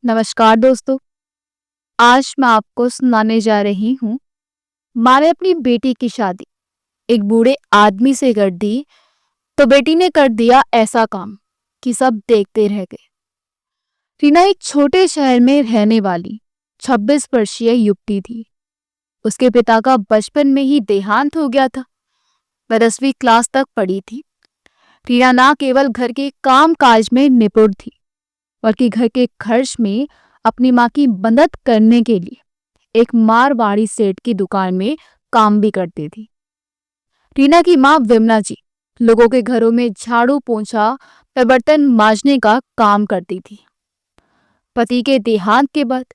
नमस्कार दोस्तों। आज मैं आपको सुनाने जा रही हूँ। माँ ने अपनी बेटी की शादी एक बूढ़े आदमी से कर दी तो बेटी ने कर दिया ऐसा काम कि सब देखते रह गए। रीना एक छोटे शहर में रहने वाली 26 वर्षीय युवती थी। उसके पिता का बचपन में ही देहांत हो गया था। वह 10वीं क्लास तक पढ़ी थी। रीना ना केवल घर के काम काज में निपुण थी बल्कि घर के खर्च में अपनी माँ की मदद करने के लिए एक मारवाड़ी सेठ की दुकान में काम भी करती थी। रीना की माँ विमला जी लोगों के घरों में झाड़ू पोंछा व बर्तन मांजने का काम करती थी। पति के देहांत के बाद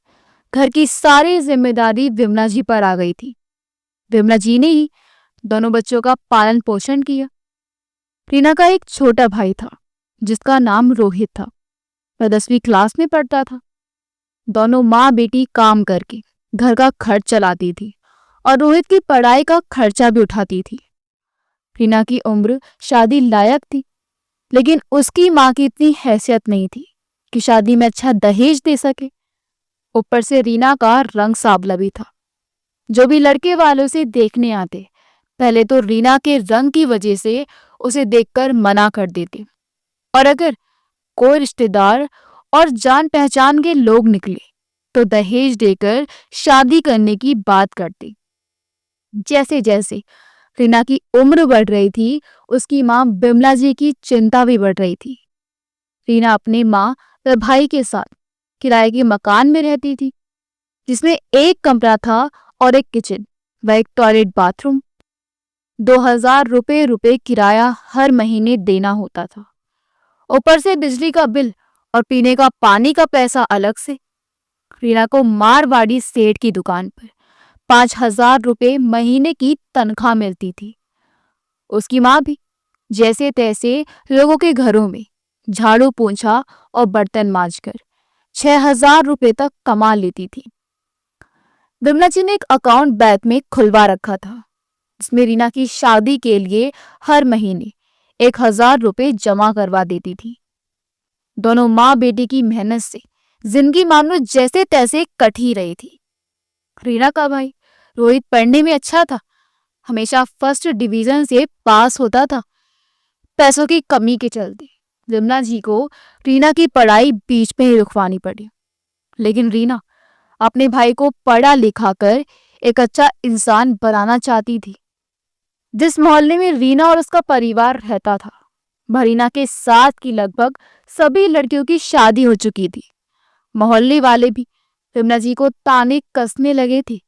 घर की सारी जिम्मेदारी विमला जी पर आ गई थी। विमला जी ने ही दोनों बच्चों का पालन पोषण किया। रीना का एक छोटा भाई था जिसका नाम रोहित था। वह 10वीं क्लास में पढ़ता था। दोनों माँ बेटी काम करके घर का खर्च चलाती थी और रोहित की पढ़ाई का खर्चा भी उठाती थी। रीना की उम्र शादी लायक थी, लेकिन उसकी माँ की इतनी हैसियत नहीं थी कि शादी में अच्छा दहेज दे सके। ऊपर से रीना का रंग सांवला भी था। जो भी लड़के वालों से देखने आते पहले तो रीना के रंग की वजह से उसे देखकर मना कर देते, और अगर कोई रिश्तेदार और जान पहचान के लोग निकले तो दहेज देकर शादी करने की बात करते। जैसे जैसे रीना की उम्र बढ़ रही थी, उसकी माँ बिमला जी की चिंता भी बढ़ रही थी। रीना अपने माँ व भाई के साथ किराए के मकान में रहती थी, जिसमें एक कमरा था और एक किचन व एक टॉयलेट बाथरूम। 2000 रुपये किराया हर महीने देना होता था। ऊपर से बिजली का बिल और पीने का पानी का पैसा अलग से। रीना को मारवाड़ी सेठ की दुकान पर 5000 रुपये महीने की तनख्वाह मिलती थी। उसकी माँ भी जैसे तैसे लोगों के घरों में झाड़ू पोंछा और बर्तन मांजकर 6000 रुपये तक कमा लेती थी। विमला जी ने एक अकाउंट बैंक में खुलवा रखा था, जिसमें रीना की शादी के लिए हर महीने 1000 रुपये जमा करवा देती थी। दोनों माँ बेटी की मेहनत से जिंदगी मानो जैसे तैसे कट ही रही थी। रीना का भाई रोहित पढ़ने में अच्छा था, हमेशा फर्स्ट डिवीजन से पास होता था। पैसों की कमी के चलते विमला जी को रीना की पढ़ाई बीच में ही रुकवानी पड़ी, लेकिन रीना अपने भाई को पढ़ा लिखा कर एक अच्छा इंसान बनाना चाहती थी। जिस मोहल्ले में रीना और उसका परिवार रहता था, रीना के साथ की लगभग सभी लड़कियों की शादी हो चुकी थी। मोहल्ले वाले भी विमला जी को ताने कसने लगे थे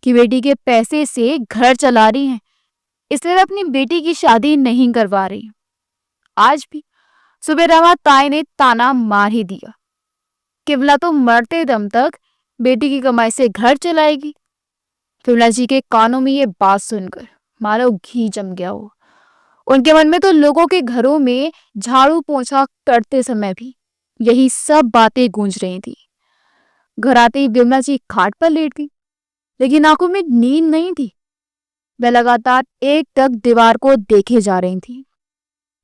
कि बेटी के पैसे से घर चला रही हैं, इसलिए अपनी बेटी की शादी नहीं करवा रही। आज भी सुबह रमा ताई ने ताना मार ही दिया कि विमला तो मरते दम तक बेटी की कमाई से घर चलाएगी। विमला जी के कानों में ये बात सुनकर मानो घी जम गया हो। उनके मन में तो लोगों के घरों में झाड़ू पोंछा करते समय भी यही सब बातें गूंज रही थी। घर आते ही विमला जी खाट पर लेट गई, लेकिन आंखों में नींद नहीं थी। वह लगातार एक टक दीवार को देखे जा रही थी।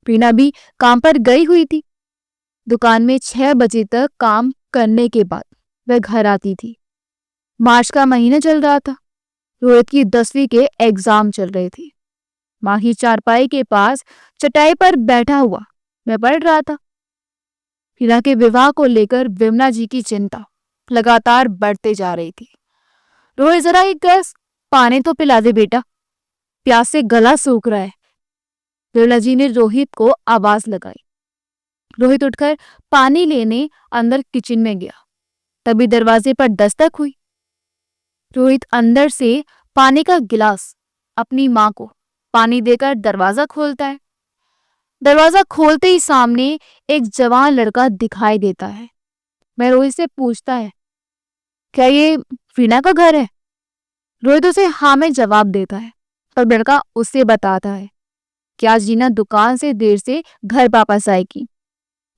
रीना भी काम पर गई हुई थी। दुकान में 6 बजे तक काम करने के बाद वह घर आती थी। मार्च का महीना चल रहा था। रोहित की 10वीं के एग्जाम चल रहे थे। माँ की चारपाई के पास चटाई पर बैठा हुआ मैं पढ़ रहा था। रीना के विवाह को लेकर विमला जी की चिंता लगातार बढ़ते जा रही थी। रोहित जरा एक गिलास पानी तो पिला दे बेटा, प्यास से गला सूख रहा है। विमला जी ने रोहित को आवाज लगाई। रोहित उठकर पानी लेने अंदर किचन में गया। तभी दरवाजे पर दस्तक हुई। रोहित अंदर से पानी का गिलास अपनी माँ को पानी देकर दरवाजा खोलता है। दरवाजा खोलते ही सामने एक जवान लड़का दिखाई देता है। मैं रोहित से पूछता है, क्या ये रीना का घर है? रोहित उसे हाँ में जवाब देता है, पर लड़का उससे बताता है कि आज रीना दुकान से देर से घर वापस आएगी।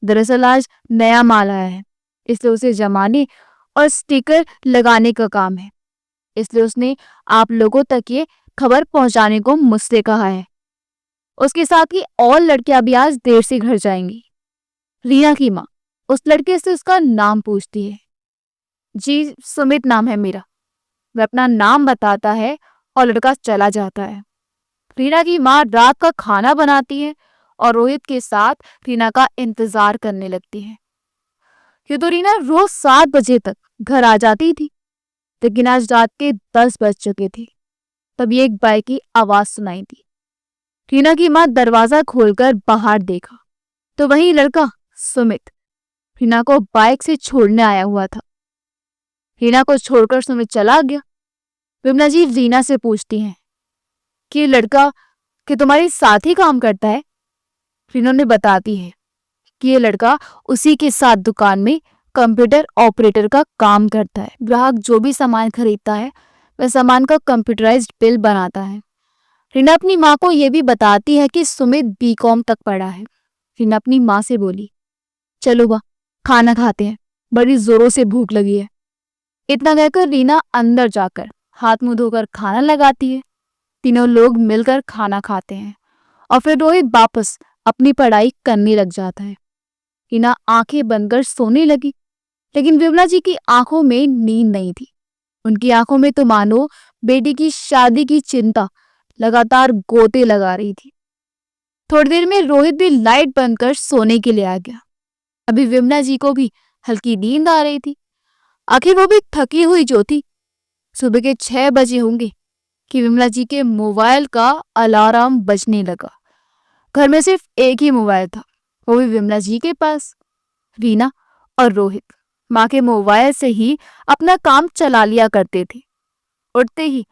दरअसल आज नया माल आया है, इसलिए उसे जमाने और स्टिकर लगाने का काम है। इसलिए उसने आप लोगों तक ये खबर पहुंचाने को मुझसे कहा है। उसके साथ ही और लड़कियां भी आज देर से घर जाएंगी। रीना की माँ उस लड़के से उसका नाम पूछती है। जी, सुमित नाम है मेरा। वह अपना नाम बताता है और लड़का चला जाता है। रीना की माँ रात का खाना बनाती है और रोहित के साथ रीना का इंतजार करने लगती है। ये तो रीना रोज 7 बजे तक घर आ जाती थी, लेकिन आज रात के 10 बज चुके थे। तभी एक बाइक की आवाज सुनाई दी। रीना की माँ दरवाजा खोलकर बाहर देखा तो वही लड़का सुमित रीना को बाइक से छोड़ने आया हुआ था। रीना को छोड़कर सुमित चला गया। विमला जी रीना से पूछती हैं कि ये लड़का कि तुम्हारे साथ ही काम करता है। रीना ने बताती है कि ये लड़का उसी के साथ दुकान में कंप्यूटर ऑपरेटर का काम करता है। ग्राहक जो भी सामान खरीदता है वह सामान का कंप्यूटराइज्ड बिल बनाता है। रीना अपनी माँ को यह भी बताती है कि सुमित बीकॉम तक पढ़ा है। रीना अपनी माँ से बोली, चलो वाह खाना खाते हैं, बड़ी जोरों से भूख लगी है। इतना कहकर रीना अंदर जाकर हाथ मुंह धोकर खाना लगाती है। तीनों लोग मिलकर खाना खाते हैं और फिर रोहित वापस अपनी पढ़ाई करने लग जाता है। रीना आंखें बंद कर सोने लगी, लेकिन विमला जी की आंखों में नींद नहीं थी। उनकी आंखों में तो मानो बेटी की शादी की चिंता लगातार गोते लगा रही थी। थोड़ी देर में रोहित भी लाइट बंद कर सोने के लिए आ गया। अभी विमला जी को भी हल्की नींद आ रही थी। आखिर वो भी थकी हुई जो थी। सुबह के 6 बजे होंगे कि विमला जी के मोबाइल का अलार्म बजने लगा। घर में सिर्फ एक ही मोबाइल था, वो भी विमला जी के पास। रीना और रोहित माँ के मोबाइल से ही अपना काम चला लिया करते थे। उठते ही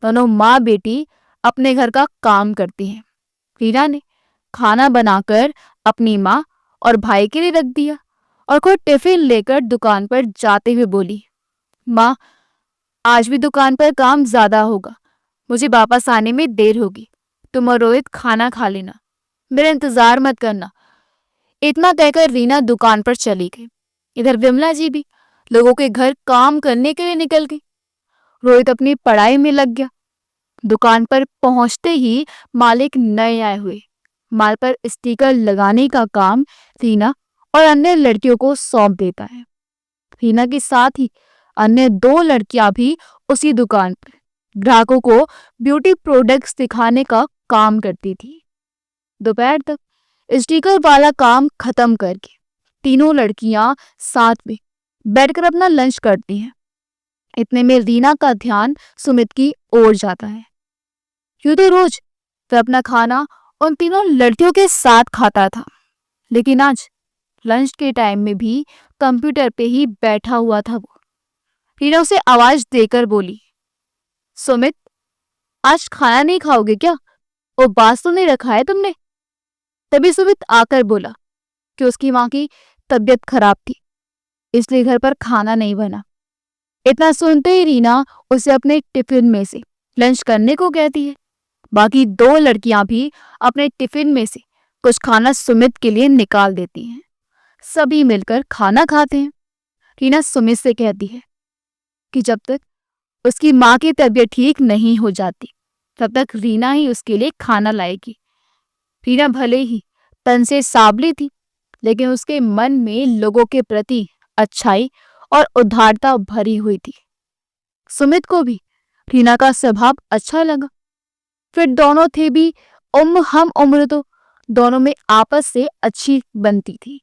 दोनों माँ बेटी अपने घर का काम करती हैं। रीना ने खाना बनाकर अपनी माँ और भाई के लिए रख दिया और खुद टिफिन लेकर दुकान पर जाते हुए बोली, माँ आज भी दुकान पर काम ज्यादा होगा, मुझे वापस आने में देर होगी। तुम और रोहित खाना खा लेना, मेरा इंतजार मत करना। इतना कहकर रीना दुकान पर चली गई। इधर विमला जी भी लोगों के घर काम करने के लिए निकल गई। रोहित अपनी पढ़ाई में लग गया। दुकान पर पहुंचते ही मालिक नए आए हुए माल पर स्टिकर लगाने का काम रीना और अन्य लड़कियों को सौंप देता है। रीना के साथ ही अन्य 2 लड़कियां भी उसी दुकान पर ग्राहकों को ब्यूटी प्रोडक्ट्स दिखाने का काम करती थी। दोपहर तक स्टिकर वाला काम खत्म करके तीनों लड़कियां साथ में बैठकर अपना लंच करती हैं। इतने में रीना का ध्यान सुमित की ओर जाता है। यूं तो रोज वह अपना खाना उन तीनों लड़कियों के साथ खाता था, लेकिन आज लंच के टाइम में भी कंप्यूटर पे ही बैठा हुआ था वो। रीना उसे आवाज देकर बोली, सुमित आज खाना नहीं खाओगे क्या? उपवास तो नहीं रखा है तुमने? तभी सुमित आकर बोला कि उसकी माँ की तबीयत खराब थी, इसलिए घर पर खाना नहीं बना। इतना सुनते ही रीना उसे अपने टिफिन में से लंच करने को कहती है। बाकी 2 लड़कियां भी अपने टिफिन में से कुछ खाना सुमित के लिए निकाल देती हैं। सभी मिलकर खाना खाते हैं। रीना सुमित से कहती है कि जब तक उसकी माँ की तबीयत ठीक नहीं हो जाती तब तक रीना ही उसके लिए खाना लाएगी। रीना भले ही तन से साबली थी, लेकिन उसके मन में लोगों के प्रति अच्छाई और उदारता भरी हुई थी। सुमित को भी रीना का स्वभाव अच्छा लगा। फिर दोनों थे भी हम उम्र तो दोनों में आपस से अच्छी बनती थी।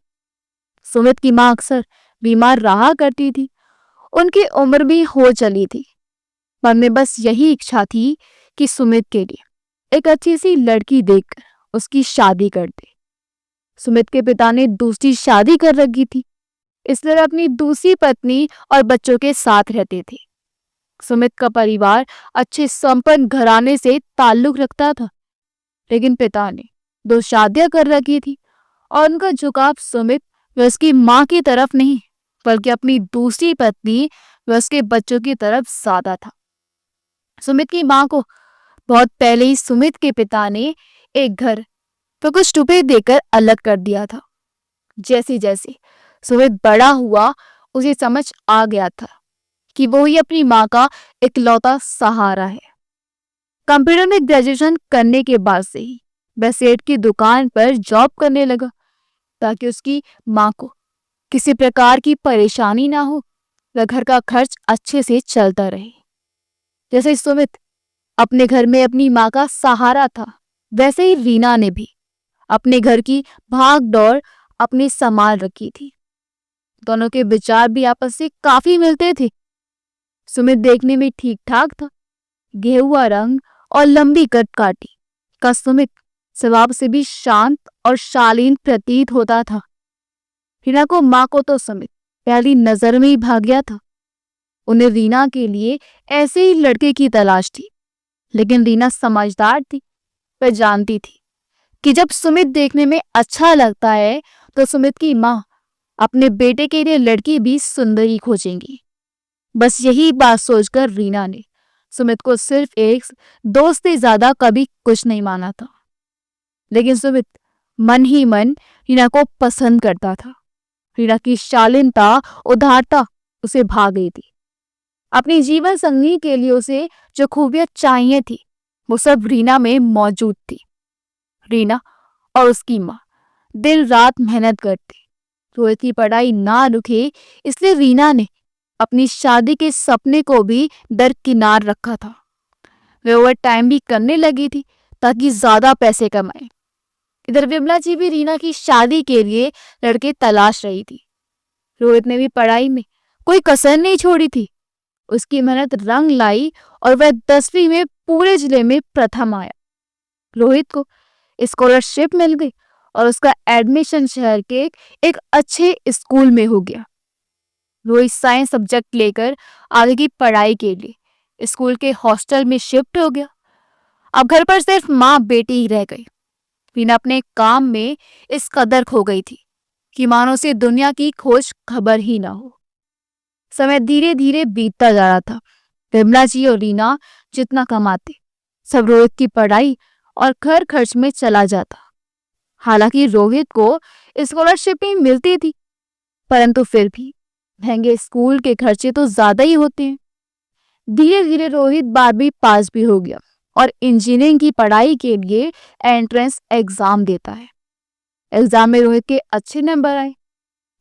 सुमित की माँ अक्सर बीमार रहा करती थी, उनकी उम्र भी हो चली थी। मन में बस यही इच्छा थी कि सुमित के लिए एक अच्छी सी लड़की देखकर उसकी शादी कर दे। सुमित के पिता ने दूसरी शादी कर रखी थी, इसलिए अपनी दूसरी पत्नी और बच्चों के साथ रहते थे। सुमित का परिवार अच्छे संपन्न घराने से ताल्लुक रखता था, लेकिन पिता ने 2 शादियां कर रखी थी और उनका झुकाव सुमित व उसकी माँ की तरफ नहीं, बल्कि अपनी दूसरी पत्नी व उसके बच्चों की तरफ ज्यादा था। सुमित की माँ को बहुत पहले ही सुमित के पिता ने एक घर तो कुछ रुपए देकर अलग कर दिया था। जैसे जैसे सुमित बड़ा हुआ उसे समझ आ गया था कि वो ही अपनी माँ का इकलौता सहारा है। कंप्यूटर में ग्रेजुएशन करने के बाद से ही वह सेठ की दुकान पर जॉब करने लगा, ताकि उसकी माँ को किसी प्रकार की परेशानी ना हो। व घर का खर्च अच्छे से चलता रहे। जैसे सुमित अपने घर में अपनी माँ का सहारा था, वैसे ही रीना ने भी अपने घर की भाग दौड़ अपनी संभाल रखी थी। दोनों के विचार भी आपस से काफी मिलते थे। सुमित देखने में ठीक ठाक था, गेहुआ रंग और लंबी कट काटी का सुमित स्वभाव से भी शांत और शालीन प्रतीत होता था। रीना को माँ को तो सुमित पहली नजर में ही भाग गया था। उन्हें रीना के लिए ऐसे ही लड़के की तलाश थी, लेकिन रीना समझदार थी। वह जानती थी कि जब सुमित देखने में अच्छा लगता है तो सुमित की माँ अपने बेटे के लिए लड़की भी सुंदर ही खोजेंगी। बस यही बात सोचकर रीना ने सुमित को सिर्फ एक दोस्त से ज्यादा कभी कुछ नहीं माना था। लेकिन सुमित मन ही मन रीना को पसंद करता था। रीना की शालीनता, उदारता उसे भा गई थी। अपनी जीवन संगी के लिए उसे जो खूबियां चाहिए थी वो सब रीना में मौजूद थी। रीना और उसकी माँ दिन रात मेहनत करती, रोहित की पढ़ाई ना रुके, इसलिए रीना ने अपनी शादी के सपने को भी दरकिनार रखा था। वे ओवर टाइम भी करने लगी थी ताकि ज्यादा पैसे कमाए। इधर विमला जी भी रीना की शादी के लिए लड़के तलाश रही थी। रोहित ने भी पढ़ाई में कोई कसर नहीं छोड़ी थी। उसकी मेहनत रंग लाई और वह 10वीं में पूरे जिले में प्रथम आया। रोहित को स्कॉलरशिप मिल गई और उसका एडमिशन शहर के एक अच्छे स्कूल में हो गया। रोहित साइंस सब्जेक्ट लेकर आगे की पढ़ाई के लिए स्कूल के हॉस्टल में शिफ्ट हो गया। अब घर पर सिर्फ माँ बेटी ही रह गई। रीना अपने काम में इस कदर खो गई थी कि मानो से दुनिया की खोज खबर ही ना हो। समय धीरे धीरे बीतता जा रहा था। विमला जी और रीना जितना कमाते सब रोहित की पढ़ाई और घर खर्च में चला जाता। हालांकि रोहित को स्कॉलरशिप ही मिलती थी, परंतु फिर भी महंगे स्कूल के खर्चे तो ज्यादा ही होते हैं। धीरे धीरे रोहित 12वीं पास भी हो गया और इंजीनियरिंग की पढ़ाई के लिए एंट्रेंस एग्जाम देता है। एग्जाम में रोहित के अच्छे नंबर आए,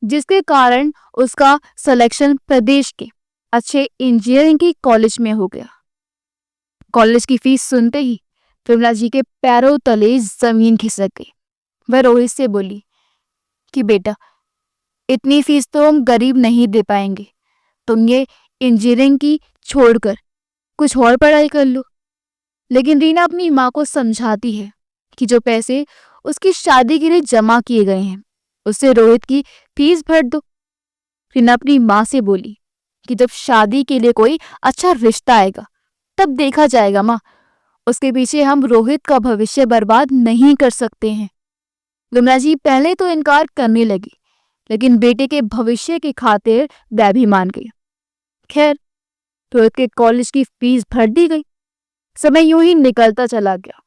जिसके कारण उसका सिलेक्शन प्रदेश के अच्छे इंजीनियरिंग की कॉलेज में हो गया। कॉलेज की फीस सुनते ही विमला जी के पैरों तले जमीन खिसक गई। वह रोहित से बोली कि बेटा, इतनी फीस तो हम गरीब नहीं दे पाएंगे। तुम ये इंजीनियरिंग की छोड़कर कुछ और पढ़ाई कर लो। लेकिन रीना अपनी माँ को समझाती है कि जो पैसे उसकी शादी के लिए जमा किए गए हैं उससे रोहित की फीस भर दो। रीना अपनी माँ से बोली कि जब शादी के लिए कोई अच्छा रिश्ता आएगा तब देखा जाएगा माँ, उसके पीछे हम रोहित का भविष्य बर्बाद नहीं कर सकते हैं। विमला जी पहले तो इनकार करने लगी, लेकिन बेटे के भविष्य की खातिर वह भी मान गई। खैर, रोहित के कॉलेज की फीस भर दी गई। समय यूं ही निकलता चला गया।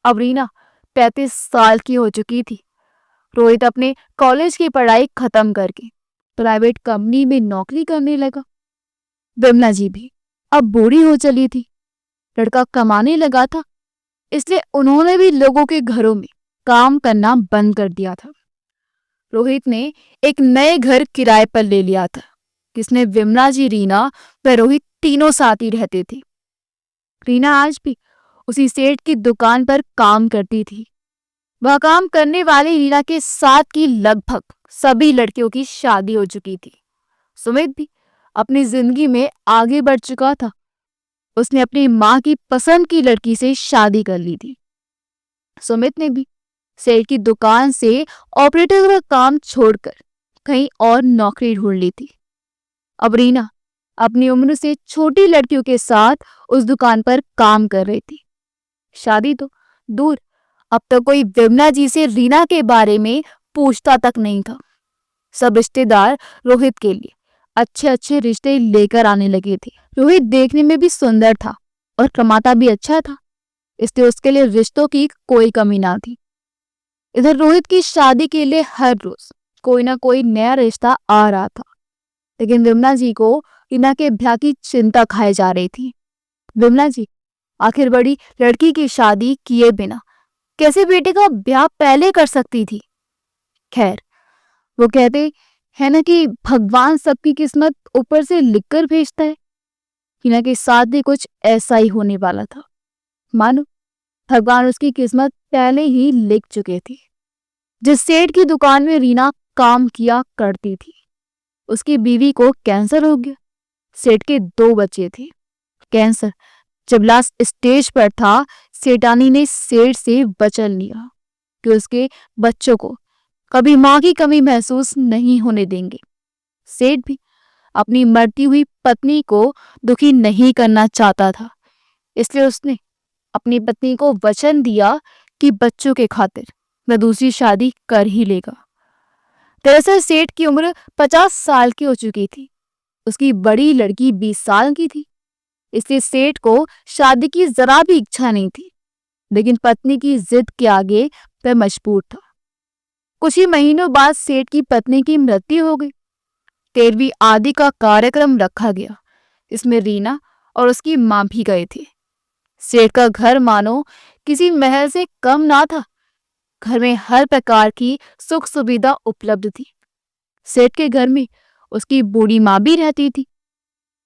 अब रीना 35 साल की हो चुकी थी। रोहित अपने कॉलेज की पढ़ाई खत्म करके प्राइवेट कंपनी में नौकरी करने लगा। विमला जी भी अब बूढ़ी हो चली थी। लड़का कमाने लगा था, इसलिए उन्होंने भी लोगों के घरों में काम करना बंद कर दिया था। रोहित ने एक नए घर किराए पर ले लिया था, जिसमें विमला जी, रीना व रोहित तीनों साथ ही रहते थे। रीना आज भी उसी सेठ की दुकान पर काम करती थी। वह काम करने वाली रीना के साथ की लगभग सभी लड़कियों की शादी हो चुकी थी। सुमित भी अपनी जिंदगी में आगे बढ़ चुका था। उसने अपनी माँ की पसंद की लड़की से शादी कर ली थी। सुमित ने भी सेठ की दुकान से ऑपरेटर का काम छोड़कर कहीं और नौकरी ढूंढ ली थी। अब रीना अपनी उम्र से छोटी लड़कियों के साथ उस दुकान पर काम कर रही थी। शादी तो दूर, अब तो कोई विमला जी से रीना के बारे में पूछता तक नहीं था। सब रिश्तेदार रोहित के लिए अच्छे अच्छे रिश्ते लेकर आने लगे थे। रोहित देखने में भी सुंदर था और कमाता भी अच्छा था, इसलिए उसके लिए रिश्तों की कोई कमी ना थी। इधर रोहित की शादी के लिए हर रोज कोई ना कोई नया रिश्ता आ रहा था, लेकिन विमला जी को रीना के ब्याह की चिंता खाई जा रही थी। विमला जी आखिर बड़ी लड़की की शादी किए बिना कैसे बेटे का ब्याह पहले कर सकती थी। खैर, वो कहते है ना कि भगवान सबकी किस्मत ऊपर से लिखकर भेजता है। रीना के साथ भी कुछ ऐसा ही होने वाला था। मानो भगवान उसकी किस्मत पहले ही लिख चुके थे। जिस सेठ की दुकान में रीना काम किया करती थी, उसकी बीवी को कैंसर हो गया। सेठ के 2 बच्चे थे। कैंसर जब लास्ट स्टेज पर था, सेठानी ने सेठ से वचन लिया कि उसके बच्चों को कभी मां की कमी महसूस नहीं होने देंगे। सेठ भी अपनी मरती हुई पत्नी को दुखी नहीं करना चाहता था, इसलिए उसने अपनी पत्नी को वचन दिया कि बच्चों के खातिर वह दूसरी शादी कर ही लेगा। दरअसल सेठ की उम्र 50 साल की हो चुकी थी। उसकी बड़ी लड़की 20 साल की थी, इसलिए सेठ को शादी की जरा भी इच्छा नहीं थी, लेकिन पत्नी की जिद के आगे वह मजबूर था। कुछ ही महीनों बाद सेठ की पत्नी की मृत्यु हो गई। 13वीं आदि का कार्यक्रम रखा गया। इसमें रीना और उसकी मां भी गए थे। सेठ का घर मानो किसी महल से कम ना था। घर में हर प्रकार की सुख सुविधा उपलब्ध थी। सेठ के घर में उसकी बूढ़ी माँ भी रहती थी।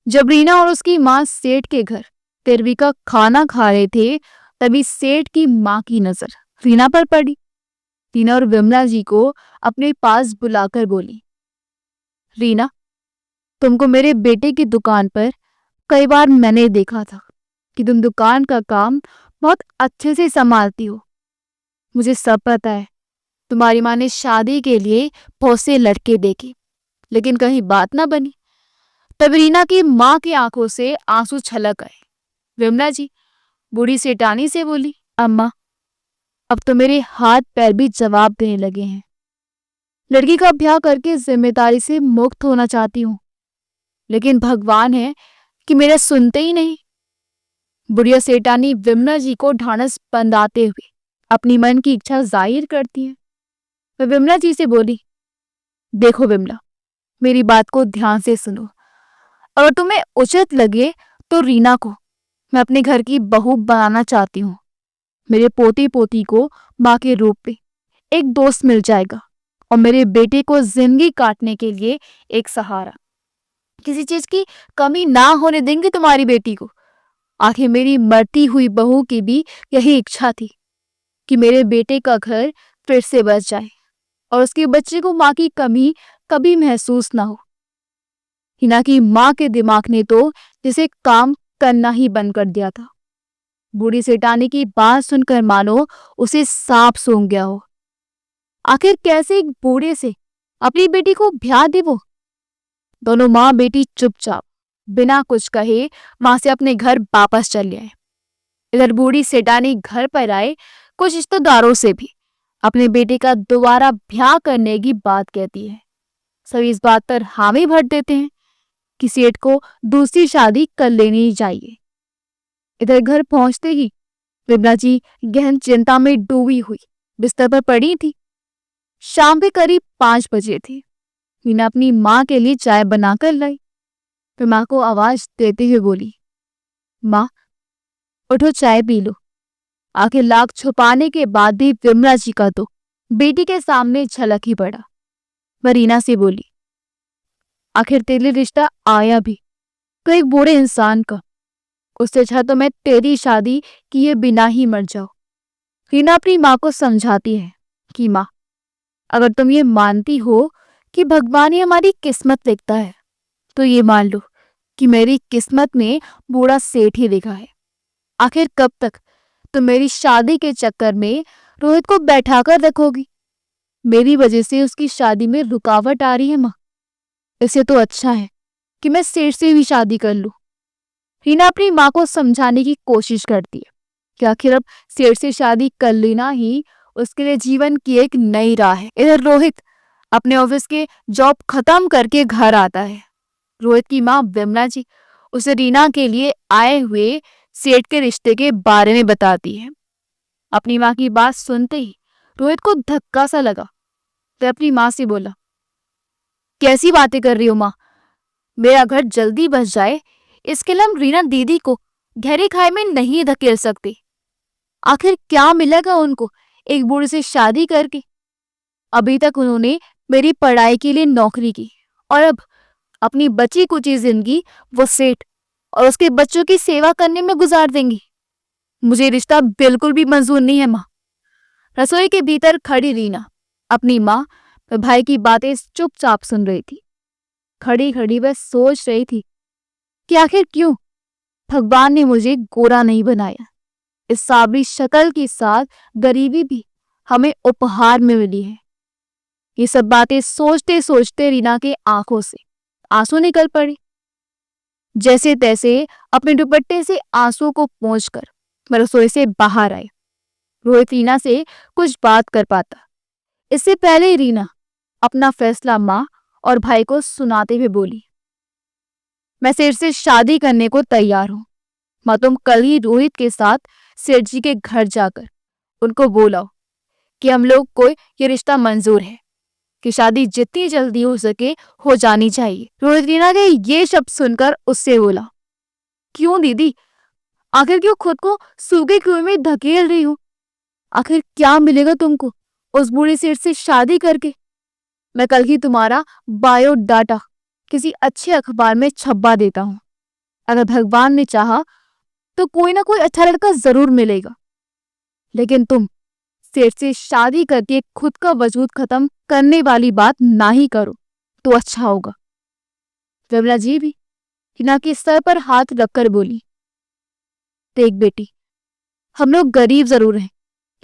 जब रीना और उसकी माँ सेठ के घर 13वीं का खाना खा रहे थे, तभी सेठ की माँ की नजर रीना पर पड़ी। रीना और विमला जी को अपने पास बुलाकर बोली, रीना, तुमको मेरे बेटे की दुकान पर कई बार मैंने देखा था कि तुम दुकान का काम बहुत अच्छे से संभालती हो। मुझे सब पता है। तुम्हारी माँ ने शादी के लिए बहुत से लड़के देखे, लेकिन कहीं बात ना बनी। तब रीना की माँ की आंखों से आंसू छलक आए। विमला जी बूढ़ी सेठानी से बोली, अम्मा, अब तो मेरे हाथ पैर भी जवाब देने लगे हैं। लड़की का ब्याह करके जिम्मेदारी से मुक्त होना चाहती हूँ, लेकिन भगवान है कि मेरा सुनते ही नहीं। बुढ़िया सेठानी विमला जी को ढांढस बंधाते हुए अपनी मन की इच्छा जाहिर करती है। वह विमला जी से बोली, देखो विमला, मेरी बात को ध्यान से सुनो। अगर तुम्हें उचित लगे तो रीना को मैं अपने घर की बहू बनाना चाहती हूँ। मेरे पोती पोती को माँ के रूप में एक दोस्त मिल जाएगा और मेरे बेटे को जिंदगी काटने के लिए एक सहारा। किसी चीज की कमी ना होने देंगे तुम्हारी बेटी को। आखिर मेरी मरती हुई बहू की भी यही इच्छा थी कि मेरे बेटे का घर फिर से बस जाए और उसके बच्चे को माँ की कमी कभी महसूस ना हो। हिना की माँ के दिमाग ने तो जिसे काम करना ही बंद कर दिया था। बूढ़ी सेठानी की बात सुनकर मानो उसे सांप सूंघ गया हो। आखिर कैसे एक बूढ़े से अपनी बेटी को ब्याह दे वो। दोनों माँ बेटी चुपचाप बिना कुछ कहे वहां से अपने घर वापस चले आए। इधर बूढ़ी सेठानी घर पर आए कुछ रिश्तेदारों से भी अपने बेटे का दोबारा ब्याह करने की बात कहती है। सभी इस बात पर हामी भर देते हैं कि सेठ को दूसरी शादी कर लेनी चाहिए। इधर घर पहुंचते ही विमला जी गहन चिंता में डूबी हुई बिस्तर पर पड़ी थी। शाम के करीब 5 बजे थे। मीना अपनी माँ के लिए चाय बनाकर लाई। फिर माँ को आवाज देते हुए बोली, माँ, उठो चाय पी लो। आखिर लाख छुपाने के बाद भी विमला जी का तो बेटी के सामने झलक ही पड़ा। वह रीना से बोली, आखिर तेरे रिश्ता आया भी तो एक बूढ़े इंसान का। उससे अच्छा तो मैं तेरी शादी किए बिना ही मर जाऊं। रीना अपनी माँ को समझाती है कि माँ, अगर तुम ये मानती हो कि भगवान ही हमारी किस्मत लिखता है, तो ये मान लो कि मेरी किस्मत में बूढ़ा सेठ ही लिखा है। आखिर कब तक तुम मेरी शादी के चक्कर में रोहित को बैठाकर रखोगी। मेरी वजह से उसकी शादी में रुकावट आ रही है माँ। इससे तो अच्छा है कि मैं सेठ से भी शादी कर लूं। रीना अपनी माँ को समझाने की कोशिश करती है कि आखिर अब सेठ से शादी कर लेना ही उसके लिए जीवन की एक नई राह है। इधर रोहित अपने ऑफिस के जॉब खत्म करके घर आता है। रोहित की माँ विमला जी उसे रीना के लिए आए हुए सेठ के रिश्ते के बारे में बताती है। अपनी माँ की बात सुनते ही रोहित को धक्का सा लगा। तो अपनी माँ से बोला, कैसी बातें कर रही हो माँ? मेरा घर जल्दी बस जाए इसके लिए हम रीना दीदी को गहरे खाई में नहीं धकेल सकते। आखिर क्या मिलेगा उनको एक बूढ़े से शादी करके? अभी तक उन्होंने मेरी पढ़ाई के लिए नौकरी की, और अब अपनी बची कुची जिंदगी वो सेठ और उसके बच्चों की सेवा करने में गुजार देंगी। मुझे रिश्ता बिल्कुल भी मंजूर नहीं है माँ। रसोई के भीतर खड़ी रीना अपनी माँ और भाई की बातें चुपचाप सुन रही थी। खड़ी खड़ी वह सोच रही थी कि आखिर क्यों भगवान ने मुझे गोरा नहीं बनाया। इस साबरी शक्ल के साथ गरीबी भी हमें उपहार में मिली है। ये सब बातें सोचते सोचते रीना के आंखों से आंसू निकल पड़े। जैसे तैसे अपने दुपट्टे से आंसू को पोंछकर मैं रसोई से बाहर आई। रोहित रीना से कुछ बात कर पाता इससे पहले ही रीना अपना फैसला माँ और भाई को सुनाते हुए बोली, मैं सेठ से शादी करने को तैयार हूँ। माँ तुम कल ही रोहित के साथ सेठ जी के घर जाकर उनको बोलाओ कि हम लोग को ये रिश्ता मंजूर है, कि शादी जितनी जल्दी हो सके हो जानी चाहिए। रोहित रीना के ये शब्द सुनकर उससे बोला, क्यों दीदी, आखिर क्यों खुद को सूखे कुएं में धकेल रही हो? आखिर क्या मिलेगा तुमको उस बूढ़े सेठ से शादी करके? मैं कल ही तुम्हारा बायोडाटा किसी अच्छे अखबार में छपवा देता हूँ। अगर भगवान ने चाहा तो कोई ना कोई अच्छा लड़का जरूर मिलेगा, लेकिन तुम सेठ से शादी करके खुद का वजूद खत्म करने वाली बात ना ही करो तो अच्छा होगा। विमला जी भी हिना के सर पर हाथ रखकर बोली, देख बेटी, हम लोग गरीब जरूर हैं,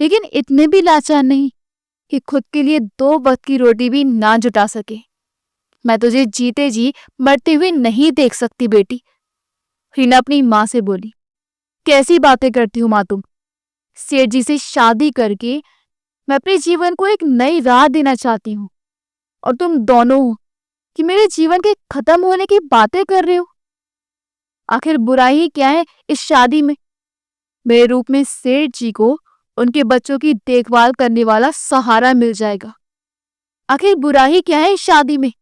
लेकिन इतने भी लाचार नहीं कि खुद के लिए 2 वक्त की रोटी भी ना जुटा सके। मैं तुझे जीते जी मरते हुए नहीं देख सकती बेटी। हिना अपनी माँ से बोली, कैसी बातें करती हो माँ तुम? सेठ जी से शादी करके मैं अपने जीवन को एक नई राह देना चाहती हूँ, और तुम दोनों हो कि मेरे जीवन के खत्म होने की बातें कर रहे हो। आखिर बुराई ही क्या है इस शादी में? मेरे रूप में सेठ जी को उनके बच्चों की देखभाल करने वाला सहारा मिल जाएगा। आखिर बुराई क्या है इस शादी में?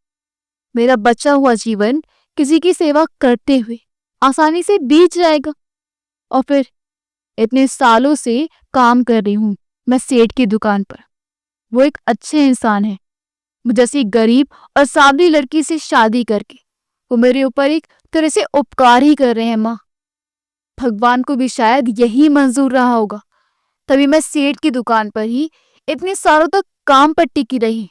मेरा बचा हुआ जीवन किसी की सेवा करते हुए आसानी से बीत जाएगा। और फिर इतने सालों से काम कर रही हूँ मैं सेठ की दुकान पर। वो एक अच्छे इंसान है। जैसी गरीब और सावली लड़की से शादी करके वो मेरे ऊपर एक तरह से उपकार ही कर रहे हैं माँ। भगवान को भी शायद यही मंजूर रहा होगा, तभी मैं सेठ की दुकान पर ही इतने सालों तक काम पर टिकी रही।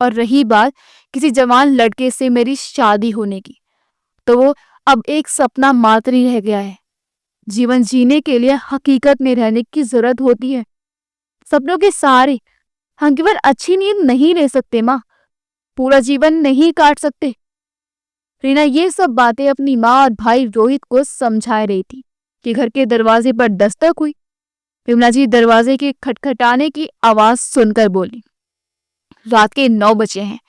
और रही बात किसी जवान लड़के से मेरी शादी होने की, तो वो अब एक सपना मात्र ही रह गया है। जीवन जीने के लिए हकीकत में रहने की जरूरत होती है। सपनों के सहारे हम केवल अच्छी नींद नहीं ले सकते माँ, पूरा जीवन नहीं काट सकते। रीना ये सब बातें अपनी माँ और भाई रोहित को समझा रही थी कि घर के दरवाजे पर दस्तक हुई। विमला जी दरवाजे के खटखटाने की आवाज सुनकर बोली, रात के 9 बजे हैं,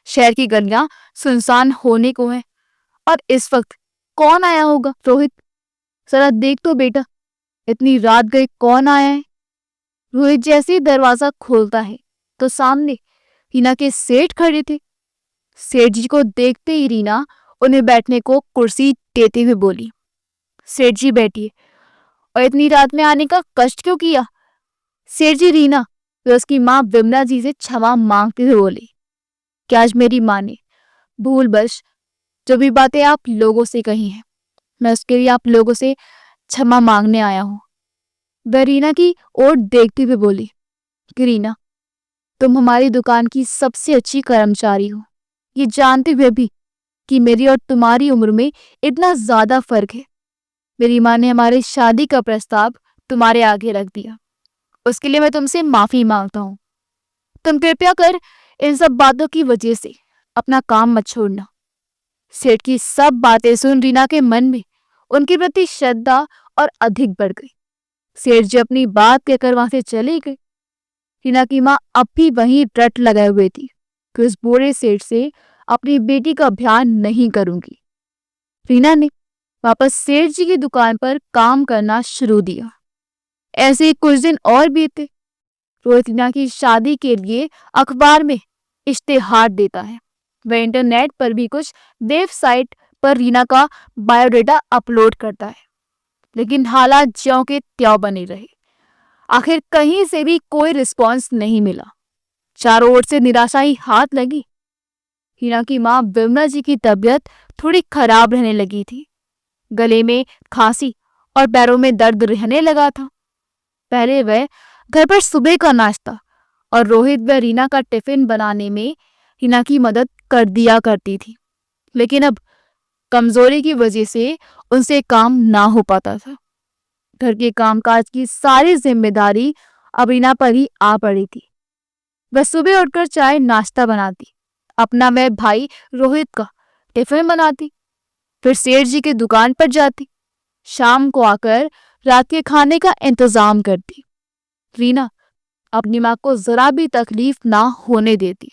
शहर की गलियां सुनसान होने को हैं, और इस वक्त कौन आया होगा? रोहित, जरा देख तो बेटा, इतनी रात गई कौन आया है? रोहित जैसे ही दरवाजा खोलता है तो सामने रीना के सेठ खड़े थे। सेठ जी को देखते ही रीना उन्हें बैठने को कुर्सी देते हुए बोली, सेठ जी बैठिए, और इतनी रात में आने का कष्ट क्यों किया? सेठ जी रीना वे उसकी माँ विमला जी से क्षमा मांगते हुए बोले, कि आज मेरी माँ ने भूलवश जो भी बातें आप लोगों से कही हैं, मैं उसके लिए आप लोगों से क्षमा मांगने आया हूँ। वह रीना की ओर देखते हुए बोली कि रीना, तुम हमारी दुकान की सबसे अच्छी कर्मचारी हो, ये जानते हुए भी कि मेरी और तुम्हारी उम्र में इतना ज्यादा फर्क है। मेरी माँ ने हमारी शादी का प्रस्ताव तुम्हारे आगे रख दिया, उसके लिए मैं तुमसे माफी मांगता हूँ। तुम कृपया कर इन सब बातों की वजह से अपना काम मत छोड़ना। सेठ की सब बातें सुन रीना के मन में उनके प्रति श्रद्धा और अधिक बढ़ गई। सेठ जी अपनी बात कहकर वहां से चले गए। रीना की माँ अब भी वहीं रट लगाए हुए थी कि उस बूढ़े सेठ से अपनी बेटी का ब्याह नहीं करूंगी। रीना ने वापस सेठ जी की दुकान पर काम करना शुरू दिया। ऐसे ही कुछ दिन और बीते। रोहित रीना की शादी के लिए अखबार में इश्तेहार देता है। वह इंटरनेट पर भी कुछ वेबसाइट पर रीना का बायोडाटा अपलोड करता है, लेकिन हालात ज्यों के त्यों बने रहे। आखिर कहीं से भी कोई रिस्पॉन्स नहीं मिला। चारों ओर से निराशा ही हाथ लगी। हीना की माँ विमला जी की तबीयत थोड़ी खराब रहने लगी थी। गले में खांसी और पैरों में दर्द रहने लगा था। पहले वह घर पर सुबह का नाश्ता और रोहित व रीना का टिफिन बनाने में हीना की मदद कर दिया करती थी, लेकिन अब कमजोरी की वजह से उनसे काम ना हो पाता था। घर के कामकाज की सारी जिम्मेदारी अब रीना पर ही आ पड़ी थी। वह सुबह उठकर चाय नाश्ता बनाती, अपना वह भाई रोहित का टिफिन बनाती, फिर सेठ जी की दुकान पर जाती, शाम को आकर रात के खाने का इंतजाम करती। रीना अपनी माँ को जरा भी तकलीफ ना होने देती।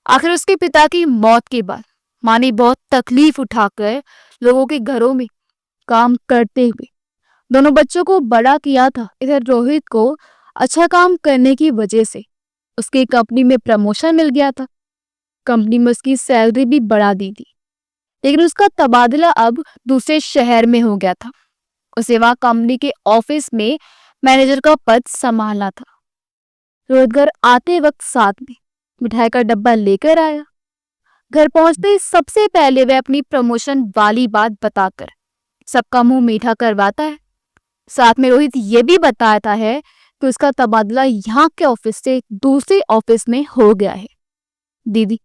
आखिर उसके पिता की मौत के बाद माँ ने बहुत तकलीफ उठाकर लोगों के घरों में काम करते हुए दोनों बच्चों को बड़ा किया था। इधर रोहित को अच्छा काम करने की वजह से उसकी कंपनी में प्रमोशन मिल गया था। कंपनी में उसकी सैलरी भी बढ़ा दी थी, लेकिन उसका तबादला अब दूसरे शहर में हो गया था। उसे वहां कंपनी के ऑफिस में मैनेजर का पद संभालना था। रोहित घर आते वक्त साथ में मिठाई का डब्बा लेकर आया। घर पहुंचते ही सबसे पहले वह अपनी प्रमोशन वाली बात बताकर सबका मुंह मीठा करवाता है। साथ में रोहित ये भी बताता है कि उसका तबादला यहाँ के ऑफिस से दूसरे ऑफिस में हो गया है। दीदी,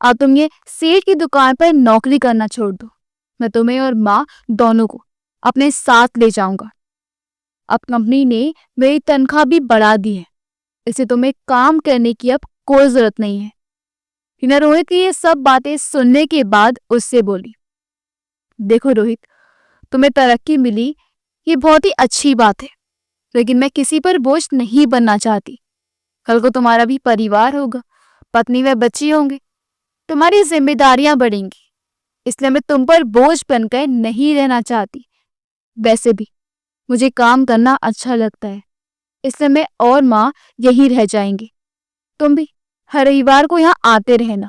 अब तुम ये सेठ की दुकान पर नौकरी करना छोड़ दो। मैं तुम्हें और माँ दोनों को अपने साथ ले जाऊंगा। अब कंपनी ने मेरी तनख्वाह भी बढ़ा दी है, इससे तुम्हें काम करने की अब कोई जरूरत नहीं है। हीना रोहित की ये सब बातें सुनने के बाद उससे बोली, देखो रोहित, तुम्हें तरक्की मिली ये बहुत ही अच्छी बात है, लेकिन मैं किसी पर बोझ नहीं बनना चाहती। कल को तुम्हारा भी परिवार होगा, पत्नी व बच्चे होंगे, तुम्हारी जिम्मेदारियां बढ़ेंगी, इसलिए मैं तुम पर बोझ बनकर नहीं रहना चाहती। वैसे भी मुझे काम करना अच्छा लगता है, इसलिए मैं और माँ यहीं रह जाएंगे। तुम भी हर रविवार को यहाँ आते रहना।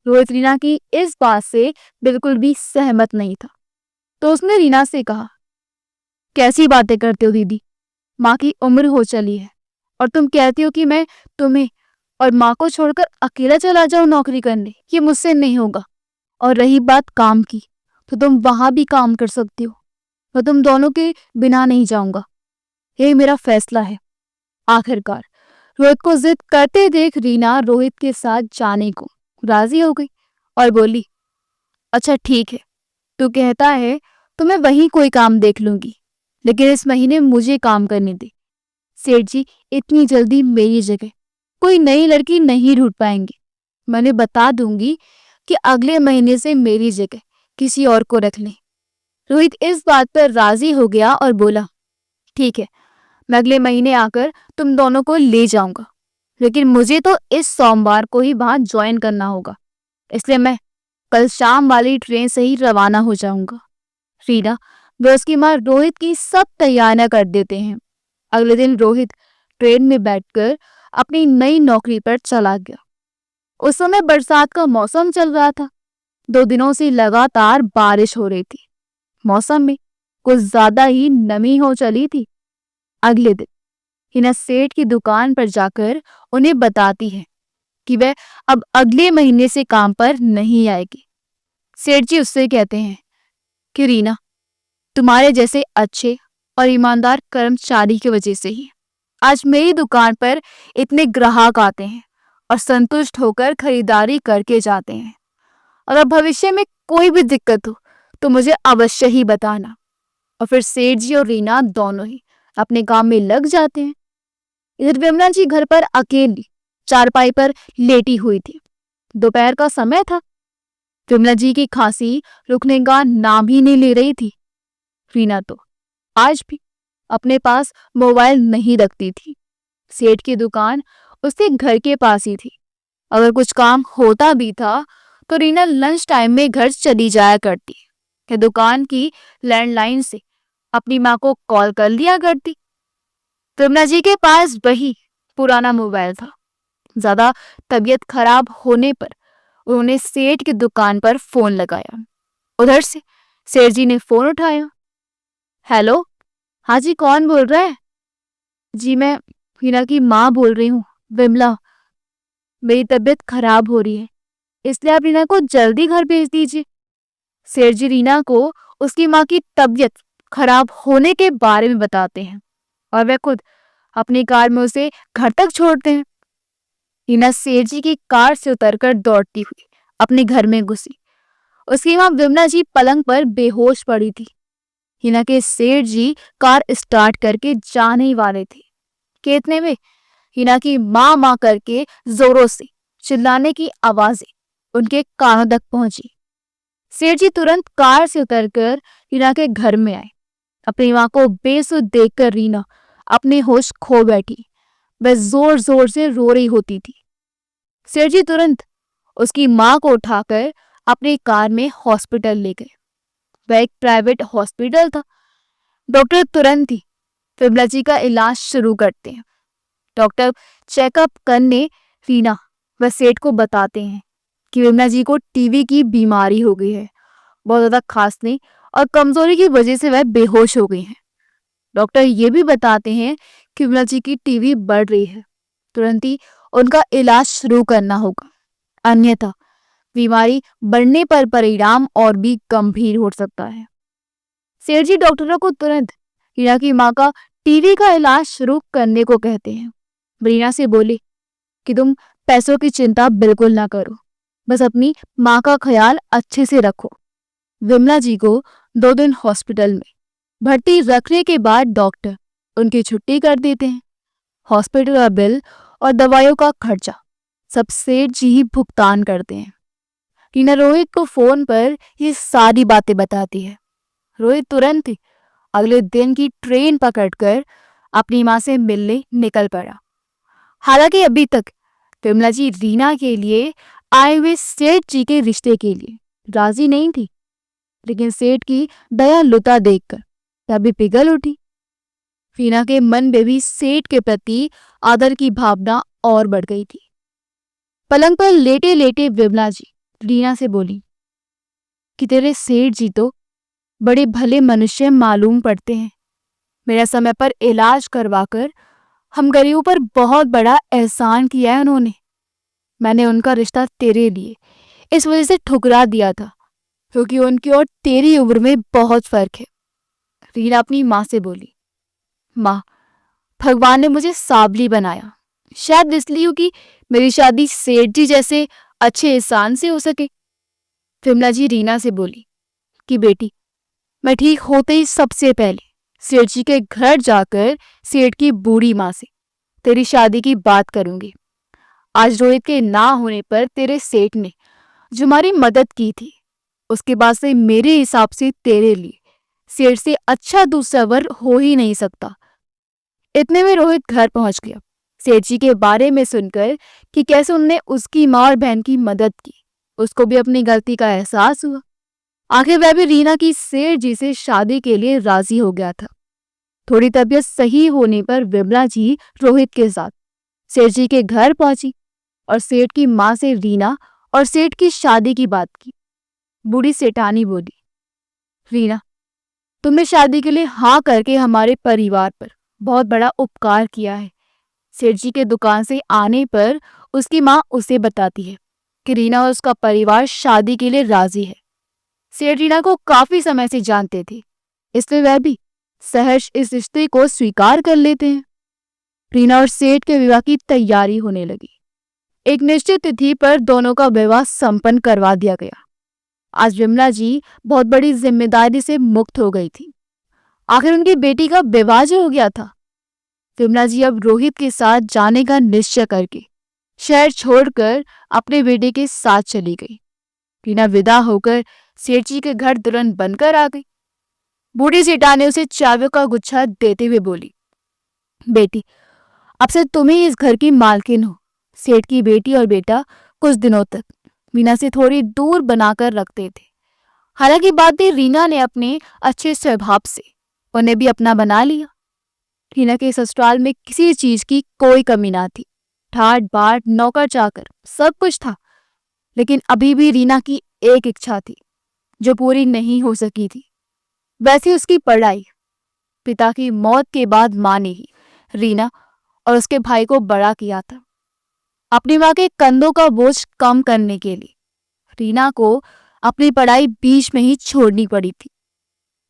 रोहित रीना की इस बात से बिल्कुल भी सहमत नहीं था, तो उसने रीना से कहा, कैसी बातें करते हो दीदी, माँ की उम्र हो चली है और तुम कहती हो कि मैं तुम्हें और माँ को छोड़कर अकेला चला जाऊं नौकरी करने। ये मुझसे नहीं होगा। और रही बात काम की, तो तुम वहां भी काम कर सकती हो, मैं तुम दोनों के बिना नहीं जाऊंगा। यही मेरा फैसला है। आखिरकार रोहित को जिद करते देख रीना रोहित के साथ जाने को राजी हो गई और बोली, अच्छा ठीक है, तू कहता है तो मैं वहीं कोई काम देख लूंगी, लेकिन इस महीने मुझे काम करने दे। सेठ जी इतनी जल्दी मेरी जगह कोई नई लड़की नहीं ढूंढ पाएंगे। मैंने बता दूंगी कि अगले महीने से मेरी जगह किसी और को रख लें। रोहित इस बात पर राजी हो गया और बोला, ठीक है, मैं अगले महीने आकर तुम दोनों को ले जाऊंगा, लेकिन मुझे तो इस सोमवार को ही वहां ज्वाइन करना होगा, इसलिए मैं कल शाम वाली ट्रेन से ही रवाना हो जाऊंगा। रीना व उसकी माँ रोहित की सब तैयारियां कर देते हैं। अगले दिन रोहित ट्रेन में बैठकर अपनी नई नौकरी पर चला गया। उस समय बरसात का मौसम चल रहा था। 2 दिनों से लगातार बारिश हो रही थी। मौसम में कुछ ज्यादा ही नमी हो चली थी। अगले दिन हिना सेठ की दुकान पर जाकर उन्हें बताती है कि वह अब अगले महीने से काम पर नहीं आएगी। सेठ जी उससे कहते हैं कि रीना, तुम्हारे जैसे अच्छे और ईमानदार कर्मचारी की वजह से ही आज मेरी दुकान पर इतने ग्राहक आते हैं और संतुष्ट होकर खरीदारी करके जाते हैं। अगर भविष्य में कोई भी दिक्कत हो तो मुझे अवश्य ही बताना। और फिर सेठ जी और रीना दोनों ही अपने काम में लग जाते हैं। इधर विमला जी घर पर अकेली चारपाई पर लेटी हुई थी। दोपहर का समय था। विमला जी की खांसी रुकने का नाम ही नहीं ले रही थी। रीना तो आज भी अपने पास मोबाइल नहीं रखती थी। सेठ की दुकान उसके घर के पास ही थी। अगर कुछ काम होता भी था तो रीना लंच टाइम में घर चली जाया करती कि दुकान की लैंडलाइन से अपनी माँ को कॉल कर लिया करती। विमला जी के पास वही पुराना मोबाइल था। ज्यादा तबीयत खराब होने पर उन्होंने सेठ की दुकान पर फोन लगाया। उधर से सेठ जी ने फोन उठाया। हेलो, हाँ जी, कौन बोल रहा है? जी मैं हीना की माँ बोल रही हूँ, विमला। मेरी तबीयत खराब हो रही है, इसलिए आप रीना को जल्दी घर भेज दीजिए। सेठ जी रीना को उसकी माँ की तबीयत खराब होने के बारे में बताते हैं और वह खुद अपनी कार में उसे घर तक छोड़ते हैं। रीना सेठ जी की कार से उतरकर दौड़ती हुई अपने घर में घुसी। उसकी माँ विमला जी पलंग पर बेहोश पड़ी थी। हिना के सेठ जी कार स्टार्ट करके जाने ही वाले थे कि इतने में हिना की माँ माँ करके जोरों से चिल्लाने की आवाजें उनके कानों तक पहुंची। सेठ जी तुरंत कार से उतरकर रीना के घर में आए। अपनी माँ को बेसुध देखकर रीना अपने होश खो बैठी। वह जोर जोर से रो रही होती थी। सेठ जी तुरंत उसकी माँ को उठाकर अपनी कार में हॉस्पिटल ले गए। वह एक प्राइवेट हॉस्पिटल था। डॉक्टर तुरंत ही विमला जी का इलाज शुरू करते हैं। डॉक्टर चेकअप करने रीना व सेठ को बताते हैं कि विमला जी को टीबी की बीमारी हो गई है। बहुत ज्यादा खांसने और कमजोरी की वजह से वह बेहोश हो गई हैं। डॉक्टर ये भी बताते हैं कि विमला जी की टीबी बढ़ रही है, तुरंत ही उनका इलाज शुरू करना होगा, अन्यथा बीमारी बढ़ने पर परिणाम और भी गंभीर हो सकता है। सेठ जी डॉक्टरों को तुरंत रीना की माँ का टीबी का इलाज शुरू करने को कहते हैं। रीना से बोले कि तुम पैसों की चिंता बिल्कुल ना करो, बस अपनी माँ का ख्याल अच्छे से रखो। विमला जी को 2 दिन हॉस्पिटल में भर्ती रखने के बाद डॉक्टर उनकी छुट्टी कर देते हैं। हॉस्पिटल का बिल और दवाइयों का खर्चा सब सेठ जी ही भुगतान करते हैं। रीना रोहित को फोन पर ये सारी बातें बताती है। रोहित तुरंत ही अगले दिन की ट्रेन पकड़कर अपनी माँ से मिलने निकल पड़ा। हालांकि अभी तक विमला जी रीना के लिए आए हुए सेठ जी के रिश्ते के लिए राजी नहीं थी, लेकिन सेठ की दयालुता देखकर तब भी पिघल उठी। रीना के मन में भी सेठ के प्रति आदर की भावना और बढ़ गई थी। पलंग पर लेटे लेटे विमला जी रीना से बोली कि तेरे सेठ जी तो बड़े भले मनुष्य मालूम पड़ते हैं। मेरा समय पर इलाज करवाकर हम गरीबों पर बहुत बड़ा एहसान किया है उन्होंने। मैंने उनका रिश्ता तेरे लिए इस वजह से ठुकरा दिया था क्योंकि उनकी और तेरी उम्र में बहुत फर्क है। रीना अपनी माँ से बोली, माँ, भगवान ने मुझे साबली बनाया, शायद इसलिए कि मेरी शादी सेठ जी जैसे अच्छे इंसान से हो सके। विमला जी रीना से बोली कि बेटी, मैं ठीक होते ही सबसे पहले सेठ जी के घर जाकर सेठ की बूढ़ी माँ से तेरी शादी की बात करूंगी। आज रोहित के ना होने पर तेरे सेठ ने जो हमारी मदद की थी, उसके बाद से मेरे हिसाब से तेरे लिए सेठ से अच्छा दूसरा वर हो ही नहीं सकता। इतने में रोहित घर पहुंच गया। सेठ जी के बारे में सुनकर कि कैसे उनने उसकी माँ और बहन की मदद की, उसको भी अपनी गलती का एहसास हुआ। आखिर वह भी रीना की सेठ जी से शादी के लिए राजी हो गया था। थोड़ी तबीयत सही होने पर विमला जी रोहित के साथ सेठ जी के घर पहुंची और सेठ की माँ से रीना और सेठ की शादी की बात की। बूढ़ी सेठानी बोली, रीना, तुमने शादी के लिए हाँ करके हमारे परिवार पर बहुत बड़ा उपकार किया है। सेठ जी के दुकान से आने पर उसकी माँ उसे बताती है कि रीना और उसका परिवार शादी के लिए राजी है। सेठ रीना को काफी समय से जानते थे, इसलिए वह भी सहर्ष इस रिश्ते को स्वीकार कर लेते हैं। रीना और सेठ के विवाह की तैयारी होने लगी। एक निश्चित तिथि पर दोनों का विवाह संपन्न करवा दिया गया। आज विमला जी बहुत बड़ी जिम्मेदारी से मुक्त हो गई थी। आखिर उनकी बेटी का विवाह जो हो गया था। विमला जी अब रोहित के साथ जाने का निश्चय करके शहर छोड़कर अपने बेटे के साथ चली गई। रीना विदा होकर सेठ जी के घर तुरंत बनकर आ गई। बूढ़ी सेठा ने उसे चाबियों का गुच्छा देते हुए बोली, बेटी, अब से तुम ही इस घर की मालकिन हो। सेठ की बेटी और बेटा कुछ दिनों तक रीना से थोड़ी दूर बनाकर रखते थे। हालांकि बातें रीना ने अपने अच्छे स्वभाव से उन्हें भी अपना बना लिया। रीना के ससुराल में किसी चीज की कोई कमी ना थी। ठाट बाट, नौकर चाकर सब कुछ था, लेकिन अभी भी रीना की एक इच्छा थी जो पूरी नहीं हो सकी थी। वैसे उसकी पढ़ाई। पिता की मौत के बाद माँ ने ही रीना और उसके भाई को बड़ा किया था। अपनी माँ के कंधों का बोझ कम करने के लिए रीना को अपनी पढ़ाई बीच में ही छोड़नी पड़ी थी।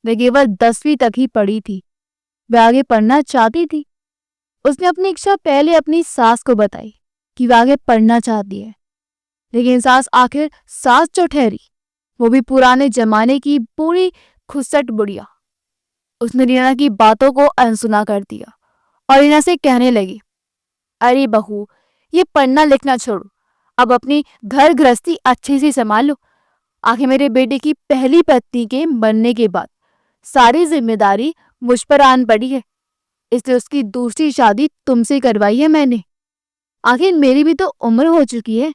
वह केवल 10वीं तक ही पढ़ी थी। वह आगे पढ़ना चाहती थी। उसने अपनी इच्छा पहले अपनी सास को बताई कि वह आगे पढ़ना चाहती है, लेकिन सास आखिर सास जो ठहरी, वो भी पुराने जमाने की पूरी खुसट बुढ़िया। उसने रीना की बातों को अनसुना कर दिया और रीना से कहने लगी, अरे बहू, ये पढ़ना लिखना छोड़ो, अब अपनी घर गृहस्थी अच्छे से संभालो। आखिर मेरे बेटे की पहली पत्नी के मरने के बाद सारी जिम्मेदारी मुझ पर आन पड़ी है, इसलिए उसकी दूसरी शादी तुमसे करवाई है मैंने। आखिर मेरी भी तो उम्र हो चुकी है,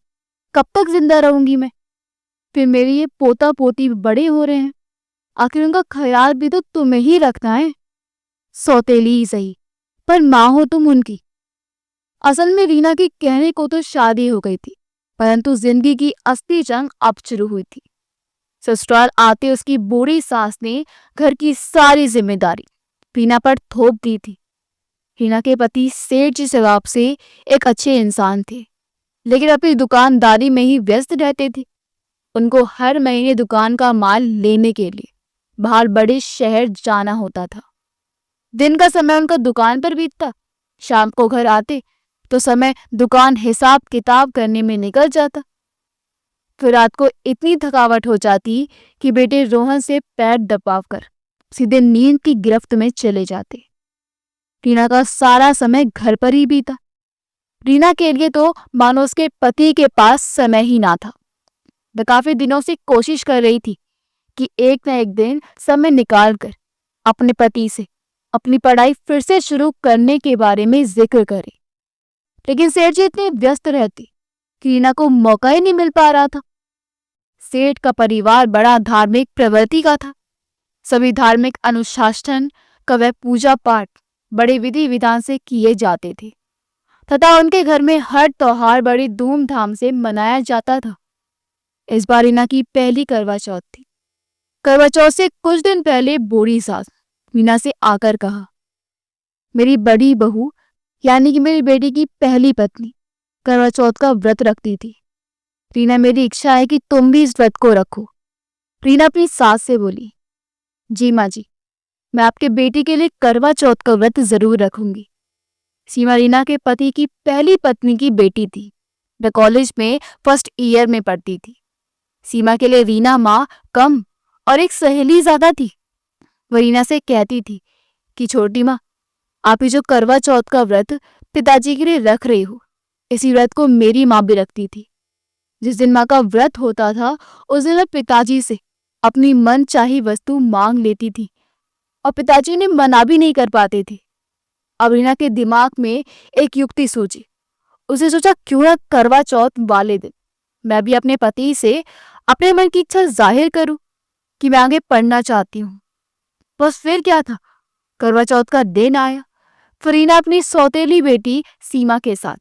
कब तक जिंदा रहूंगी मैं? फिर मेरे ये पोता पोती बड़े हो रहे हैं, आखिर उनका ख्याल भी तो तुम्हें ही रखना है। सौतेली ही सही, पर माँ हो तुम उनकी। असल में रीना की कहने को तो शादी हो गई थी, परंतु जिंदगी की असली जंग अब शुरू हुई थी। ससुराल आते उसकी बूढ़ी सास ने घर की सारी जिम्मेदारी रीना पर थोप दी थी। रीना के पति सेठ जी स्वभाव से एक अच्छे इंसान थे, लेकिन अपनी दुकानदारी में ही व्यस्त रहते थे। उनको हर महीने दुकान का माल लेने के लिए बाहर बड़े शहर जाना होता था। दिन का समय उनका दुकान पर बीतता, शाम को घर आते तो समय दुकान हिसाब किताब करने में निकल जाता। फिर रात को इतनी थकावट हो जाती कि बेटे रोहन से पैर दबाकर सीधे नींद की गिरफ्त में चले जाते। रीना का सारा समय घर पर ही बीता। रीना के लिए तो मानो उसके पति के पास समय ही ना था। वह काफी दिनों से कोशिश कर रही थी कि एक न एक दिन समय निकाल कर अपने पति से अपनी पढ़ाई फिर से शुरू करने के बारे में जिक्र करे, लेकिन सेठ जी इतने व्यस्त रहते कि रीना को मौका ही नहीं मिल पा रहा था। सेठ का परिवार बड़ा धार्मिक प्रवृत्ति का था। सभी धार्मिक अनुशासन का वह पूजा पाठ बड़े विधि विधान से किए जाते थे तथा उनके घर में हर त्योहार बड़ी धूमधाम से मनाया जाता था। इस बार रीना की पहली करवा चौथ थी। करवा चौथ से कुछ दिन पहले बूढ़ी सास रीना से आकर कहा, मेरी बड़ी बहू यानी कि मेरी बेटी की पहली पत्नी करवा चौथ का व्रत रखती थी। रीना, मेरी इच्छा है कि तुम भी इस व्रत को रखो। रीना अपनी सास से बोली, जी माँ जी, मैं आपके बेटी के लिए करवा चौथ का व्रत जरूर रखूंगी। सीमा रीना के पति की पहली पत्नी की बेटी थी। वह कॉलेज में फर्स्ट ईयर में पढ़ती थी। सीमा के लिए रीना माँ कम और एक सहेली ज्यादा थी। वह रीना से कहती थी कि छोटी माँ, आप ही जो करवा चौथ का व्रत पिताजी के लिए रख रही हो, इसी व्रत को मेरी माँ भी रखती थी। जिस दिन माँ का व्रत होता था उस दिन वह पिताजी से अपनी मन चाही वस्तु मांग लेती थी और पिताजी ने मना भी नहीं कर पाते थे। अब रीना के दिमाग में एक युक्ति सूझी। उसे सोचा, क्यों ना करवा चौथ वाले दिन मैं भी अपने पति से अपने मन की इच्छा जाहिर करूं कि मैं आगे पढ़ना चाहती हूँ। बस फिर क्या था, करवा चौथ का दिन आया। फिर रीना अपनी सौतेली बेटी सीमा के साथ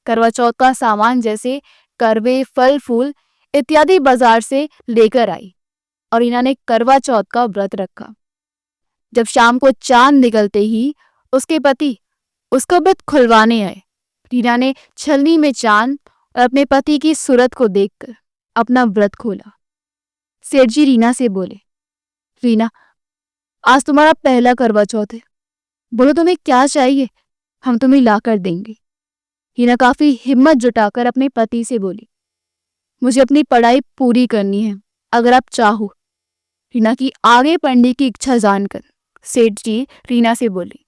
करवा चौथ का सामान जैसे करवे, फल फूल इत्यादि बाजार से लेकर आई और रीना ने करवा चौथ का व्रत रखा। जब शाम को चांद निकलते ही उसके पति उसका व्रत खुलवाने आए, रीना ने छलनी में चांद और अपने पति की सूरत को देखकर अपना व्रत खोला। सेठ जी रीना से बोले, रीना, आज तुम्हारा पहला करवा चौथ है, बोलो तुम्हें क्या चाहिए, हम तुम्हें ला कर देंगे। रीना काफी हिम्मत जुटाकर अपने पति से बोली, मुझे अपनी पढ़ाई पूरी करनी है, अगर आप चाहो। रीना की आगे पढ़ने की इच्छा जानकर सेठ जी रीना से बोले,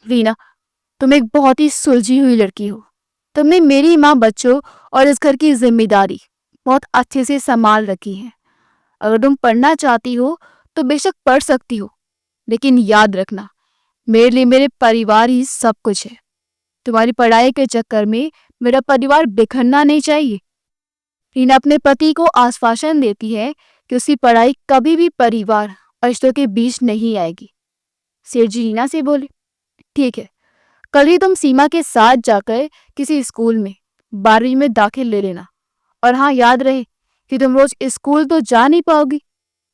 रीना, तुम एक बहुत ही सुलझी हुई लड़की हो। तुमने मेरी माँ, बच्चों और इस घर की जिम्मेदारी बहुत अच्छे से संभाल रखी है। अगर तुम पढ़ना चाहती हो तो बेशक पढ़ सकती हो, लेकिन याद रखना, मेरे लिए मेरे परिवार ही सब कुछ है। तुम्हारी पढ़ाई के चक्कर में मेरा परिवार बिखरना नहीं चाहिए। रीना अपने पति को आश्वासन देती है कि उसकी पढ़ाई कभी भी परिवार और रिश्तों के बीच नहीं आएगी। सेठ जी रीना से बोले, ठीक है, कल ही तुम सीमा के साथ जाकर किसी स्कूल में 12वीं में दाखिल ले लेना। और हाँ, याद रहे कि तुम रोज स्कूल तो जा नहीं पाओगी,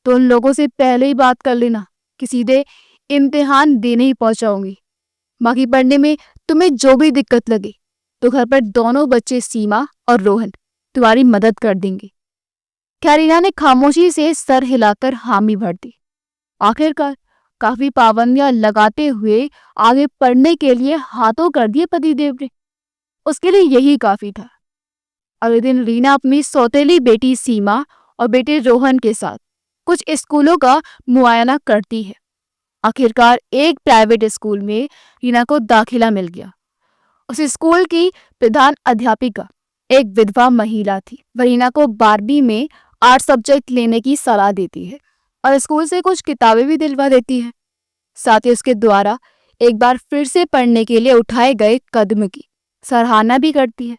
तो उन लोगों से पहले ही बात कर लेना कि सीधे इम्तिहान देने ही पहुंचाऊंगी। बाकी पढ़ने में तुम्हें जो भी दिक्कत लगे तो घर पर दोनों बच्चे सीमा और रोहन तुम्हारी मदद कर देंगे। क्या रीना ने खामोशी से सर हिलाकर हामी भर दी। आखिरकार काफी पाबंदियां लगाते हुए आगे पढ़ने के लिए हाथों कर दिए पतिदेव ने। उसके लिए यही काफी था। अगले दिन रीना अपनी सौतेली बेटी सीमा और बेटे रोहन के साथ कुछ स्कूलों का मुआयना करती है। आखिरकार एक प्राइवेट स्कूल में रीना को दाखिला मिल गया। उस स्कूल की प्रधान अध्यापिका एक विधवा महिला थी। वह रीना को 12वीं में 8 सब्जेक्ट लेने की सलाह देती है और स्कूल से कुछ किताबें भी दिलवा देती है। साथ ही उसके द्वारा एक बार फिर से पढ़ने के लिए उठाए गए कदम की सराहना भी करती है।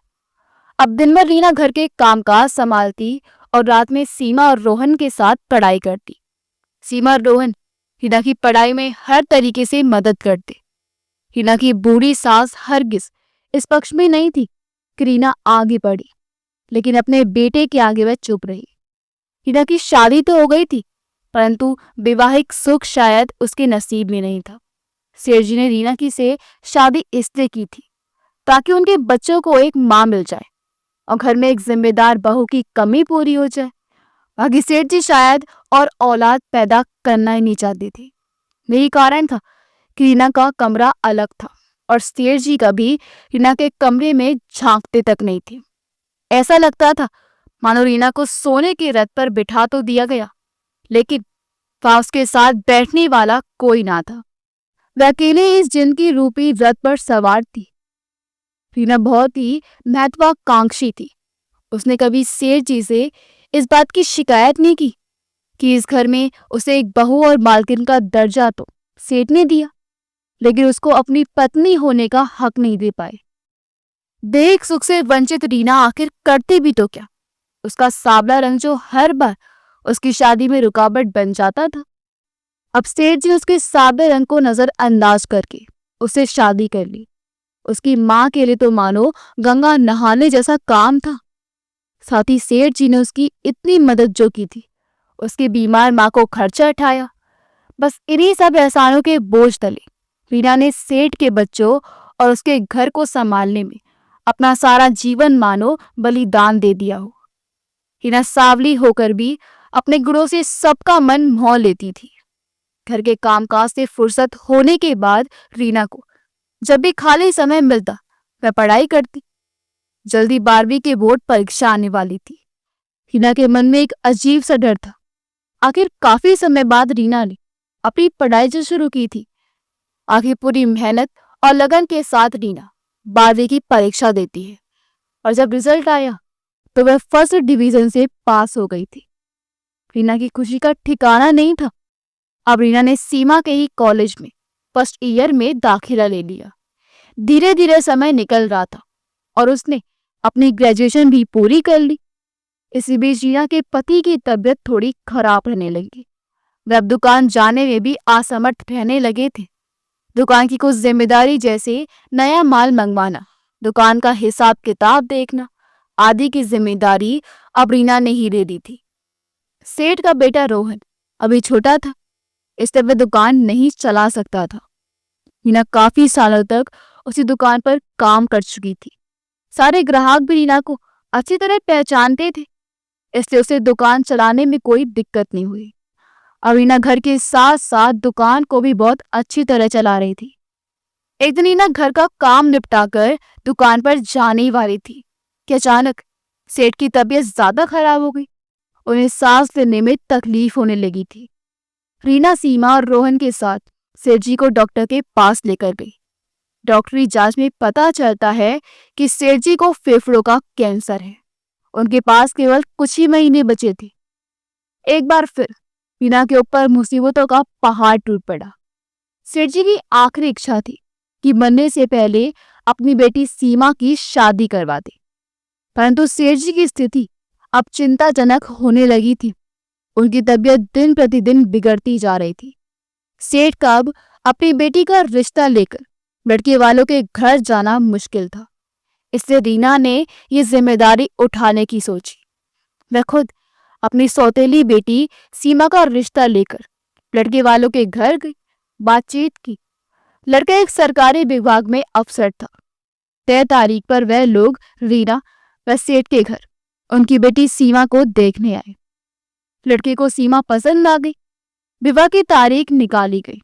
अब दिन भर रीना घर के कामकाज संभालती और रात में सीमा और रोहन के साथ पढ़ाई करती। सीमा और रोहन रीना की पढ़ाई में हर तरीके से मदद करते। रीना की बूढ़ी सास हरगिज इस पक्ष में नहीं थी कि रीना आगे बढ़ी, लेकिन अपने बेटे के आगे वह चुप रही। रीना की शादी तो हो गई थी, परंतु वैवाहिक सुख शायद उसके नसीब में नहीं था। सेठ जी ने रीना की से शादी इसलिए की थी ताकि उनके बच्चों को एक मां मिल जाए और घर में एक जिम्मेदार बहू की कमी पूरी हो जाए। बाकी सेठ जी शायद और औलाद पैदा करना ही नहीं चाहते थे। यही कारण था कि रीना का कमरा अलग था और सेठ जी कभी रीना के कमरे में झांकते तक नहीं थे। ऐसा लगता था मानो रीना को सोने के रथ पर बिठा तो दिया गया, लेकिन वहां उसके साथ बैठने वाला कोई ना था। वह अकेले इस जिंदगी रूपी रथ पर सवार थी। रीना बहुत ही महत्वाकांक्षी थी। उसने कभी सेठ जी से इस बात की शिकायत नहीं की कि इस घर में उसे एक बहू और मालकिन का दर्जा तो सेठ ने दिया, लेकिन उसको अपनी पत्नी होने का हक नहीं दे पाए। देख सुख से वंचित रीना आखिर करती भी तो क्या। उसका सावला रंग जो हर बार उसकी शादी में रुकावट बन जाता था, अब सेठ जी उसके सावले रंग को नजरअंदाज करके उससे शादी कर ली। उसकी मां के लिए तो मानो गंगा नहाने जैसा काम था। साथ ही सेठ जी ने उसकी इतनी मदद जो की थी, उसकी बीमार मां को खर्चा उठाया। बस इन्हीं सब एहसानों के बोझ तले रीना ने सेठ के बच्चों और उसके घर को संभालने में अपना सारा जीवन मानो बलिदान दे दिया हो। रीना सावली होकर भी अपने गुणों से सबका मन मोह लेती थी। घर के कामकाज से फुर्सत होने के बाद रीना को जब भी खाली समय मिलता वह पढ़ाई करती। जल्दी 12वीं के बोर्ड परीक्षा आने वाली थी। रीना के मन में एक अजीब सा डर था। आखिर काफी समय बाद रीना ने अपनी पढ़ाई जो शुरू की थी। आखिर पूरी मेहनत और लगन के साथ रीना 12वीं की परीक्षा देती है और जब रिजल्ट आया तो वह फर्स्ट डिवीजन से पास हो गई थी। रीना की खुशी का ठिकाना नहीं था। अब रीना ने सीमा के ही कॉलेज में फर्स्ट ईयर में दाखिला ले लिया। धीरे धीरे समय निकल रहा था और उसने अपनी ग्रेजुएशन भी पूरी कर ली। इसी बीच रीना के पति की तबीयत थोड़ी खराब रहने लगी। वह अब दुकान जाने में भी असमर्थ रहने लगे थे। दुकान की कुछ जिम्मेदारी जैसे नया माल मंगवाना, दुकान का हिसाब किताब देखना आदि की जिम्मेदारी अब रीना ने ही ले ली थी। सेठ का बेटा रोहन अभी छोटा था, इसलिए वह दुकान नहीं चला सकता था। रीना काफी सालों तक उसी दुकान पर काम कर चुकी थी। सारे ग्राहक भी रीना को अच्छी तरह पहचानते थे, इसलिए उसे दुकान चलाने में कोई दिक्कत नहीं हुई। अब रीना घर के साथ साथ दुकान को भी बहुत अच्छी तरह चला रही थी। एक दिन रीना घर का काम निपटाकर दुकान पर जाने वाली थी कि अचानक सेठ की तबीयत ज्यादा खराब हो गई। उन्हें सांस लेने में तकलीफ होने लगी थी। रीना सीमा और रोहन के साथ सेठ जी को डॉक्टर के पास लेकर गई। डॉक्टरी जांच में पता चलता है कि सेठ जी को फेफड़ों का कैंसर है। उनके पास केवल कुछ ही महीने बचे थे। एक बार फिर रीना के ऊपर मुसीबतों का पहाड़ टूट पड़ा। सेठ जी की आखिरी इच्छा थी कि मरने से पहले अपनी बेटी सीमा की शादी करवा दे, परंतु सेठ जी की स्थिति अब चिंताजनक होने लगी थी। उनकी तबीयत दिन प्रतिदिन बिगड़ती जा रही थी। सेठ का अब अपनी बेटी का रिश्ता लेकर लड़के वालों के घर जाना मुश्किल था। इसलिए रीना ने ये जिम्मेदारी उठाने की सोची। वह खुद अपनी सौतेली बेटी सीमा का रिश्ता लेकर लड़के वालों के घर गई, बातचीत की। लड़का एक सरकारी विभाग में अफसर था। तय तारीख पर वह लोग रीना व सेठ के घर उनकी बेटी सीमा को देखने आए। लड़के को सीमा पसंद आ गई। विवाह की तारीख निकाली गई।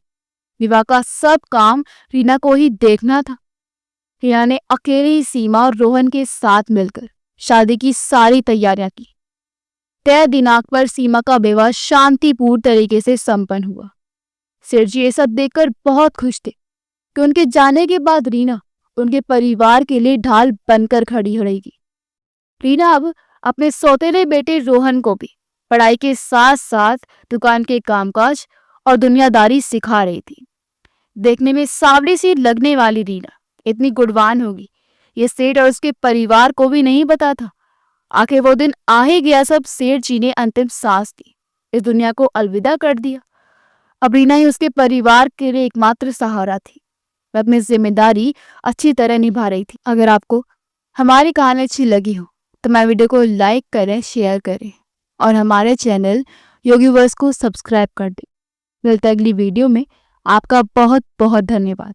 विवाह का सब काम रीना को ही देखना था। रीना ने अकेली सीमा और रोहन के साथ मिलकर शादी की सारी तैयारियां की। तय दिनांक पर सीमा का विवाह शांतिपूर्ण तरीके से संपन्न हुआ। सेठ जी ये सब देखकर बहुत खुश थे कि उनके जाने के बाद रीना उनके परिवार के लिए ढाल बनकर खड़ी रहेगी। रीना अब अपने सौतेले बेटे रोहन को भी पढ़ाई के साथ साथ दुकान के कामकाज और दुनियादारी सिखा रही थी। देखने में सांवली सी लगने वाली रीना इतनी गुणवान होगी ये सेठ और उसके परिवार को भी नहीं पता था। आखिर वो दिन आ ही गया। सब सेठ जी ने अंतिम सांस दी, इस दुनिया को अलविदा कर दिया। अब रीना ही उसके परिवार के लिए एकमात्र सहारा थी। वह अपनी जिम्मेदारी अच्छी तरह निभा रही थी। अगर आपको हमारी कहानी अच्छी लगी हो तो हमारे वीडियो को लाइक करें, शेयर करें और हमारे चैनल योगीवर्स को सब्सक्राइब कर दें। मिलते अगली वीडियो में। आपका बहुत बहुत धन्यवाद।